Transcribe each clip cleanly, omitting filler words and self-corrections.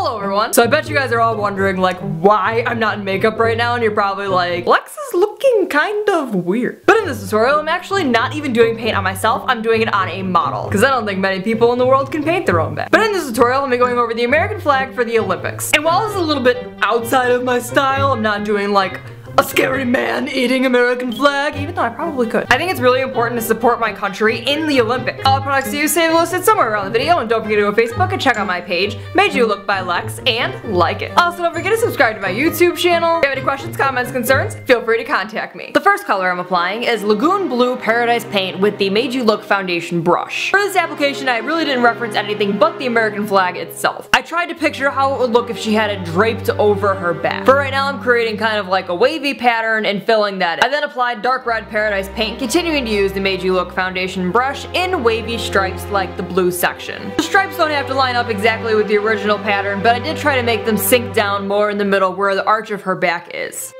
Hello everyone! So I bet you guys are all wondering like why I'm not in makeup right now, and you're probably like, Lex is looking kind of weird. But in this tutorial, I'm actually not even doing paint on myself, I'm doing it on a model. Because I don't think many people in the world can paint their own back. But in this tutorial, I'm going over the American flag for the Olympics. And while this is a little bit outside of my style, I'm not doing like a scary man eating American flag, even though I probably could. I think it's really important to support my country in the Olympics. All products used are listed somewhere around the video, and don't forget to go to Facebook and check out my page, MadeULookbyLex, and like it. Also, don't forget to subscribe to my YouTube channel. If you have any questions, comments, concerns, feel free to contact me. The first color I'm applying is Lagoon Blue Paradise Paint with the Made You Look foundation brush. For this application, I really didn't reference anything but the American flag itself. I tried to picture how it would look if she had it draped over her back. For right now, I'm creating kind of like a wavy pattern and filling that in. I then applied dark red Paradise Paint, continuing to use the Made You Look foundation brush in wavy stripes like the blue section. The stripes don't have to line up exactly with the original pattern, but I did try to make them sink down more in the middle where the arch of her back is.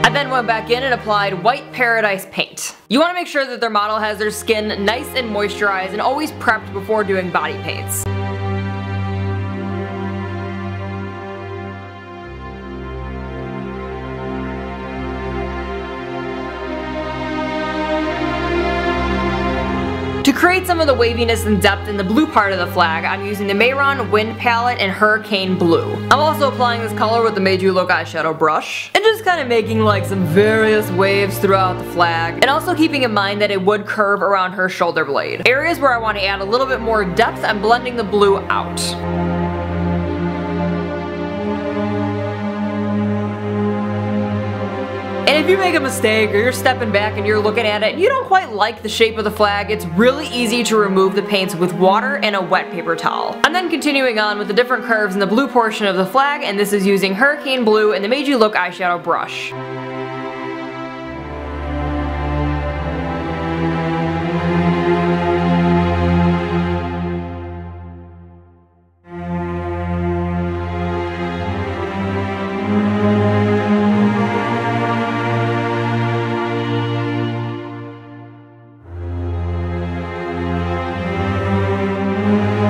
I then went back in and applied white Paradise Paint. You want to make sure that their model has their skin nice and moisturized and always prepped before doing body paints. To create some of the waviness and depth in the blue part of the flag, I'm using the Mehron Wind Palette in Hurricane Blue. I'm also applying this color with the Made You Look eyeshadow brush, and just kind of making like some various waves throughout the flag, and also keeping in mind that it would curve around her shoulder blade. Areas where I want to add a little bit more depth, I'm blending the blue out. And if you make a mistake or you're stepping back and you're looking at it and you don't quite like the shape of the flag, it's really easy to remove the paints with water and a wet paper towel. I'm then continuing on with the different curves in the blue portion of the flag, and this is using Hurricane Blue and the Made You Look eyeshadow brush.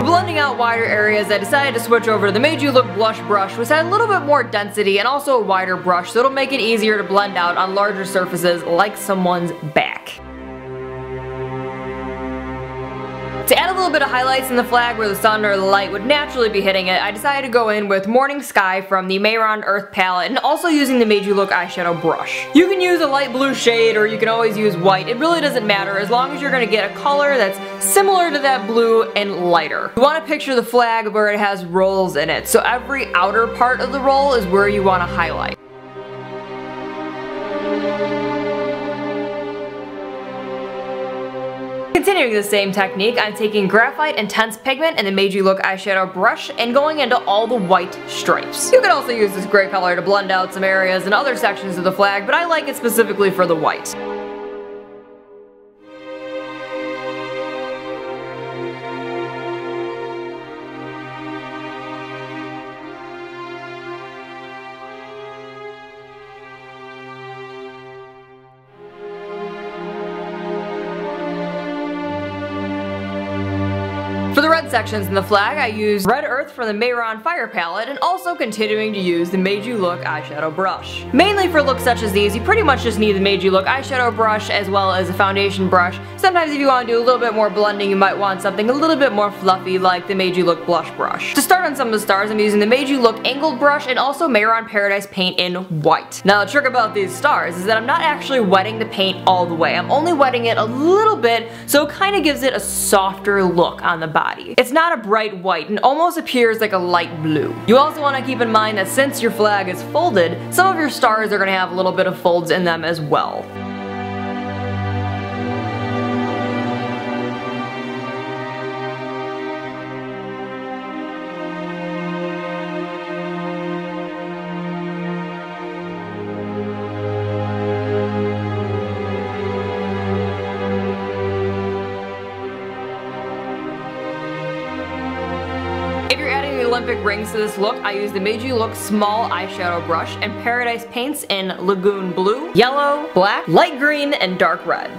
Blending out wider areas, I decided to switch over to the Made You Look blush brush, which had a little bit more density and also a wider brush, so it'll make it easier to blend out on larger surfaces like someone's back. To add a little bit of highlights in the flag where the sun or the light would naturally be hitting it, I decided to go in with Morning Sky from the Mehron Earth palette, and also using the Made You Look eyeshadow brush. You can use a light blue shade or you can always use white. It really doesn't matter as long as you're going to get a color that's similar to that blue and lighter. You want to picture the flag where it has rolls in it, so every outer part of the roll is where you want to highlight. Continuing the same technique, I'm taking Graphite Intense Pigment and the Made You Look eyeshadow brush and going into all the white stripes. You can also use this gray color to blend out some areas and other sections of the flag, but I like it specifically for the white. For the red sections in the flag, I used Red Earth from the Mehron Fire palette, and also continuing to use the Made You Look eyeshadow brush. Mainly for looks such as these, you pretty much just need the Made You Look eyeshadow brush as well as a foundation brush. Sometimes if you want to do a little bit more blending, you might want something a little bit more fluffy like the Made You Look blush brush. To start on some of the stars, I'm using the Made You Look angled brush and also Mehron Paradise Paint in white. Now the trick about these stars is that I'm not actually wetting the paint all the way. I'm only wetting it a little bit, so it kind of gives it a softer look on the body. It's not a bright white and almost appears like a light blue. You also want to keep in mind that since your flag is folded, some of your stars are going to have a little bit of folds in them as well. Olympic rings to this look, I use the Made You Look small eyeshadow brush and Paradise paints in Lagoon Blue, Yellow, Black, Light Green, and Dark Red.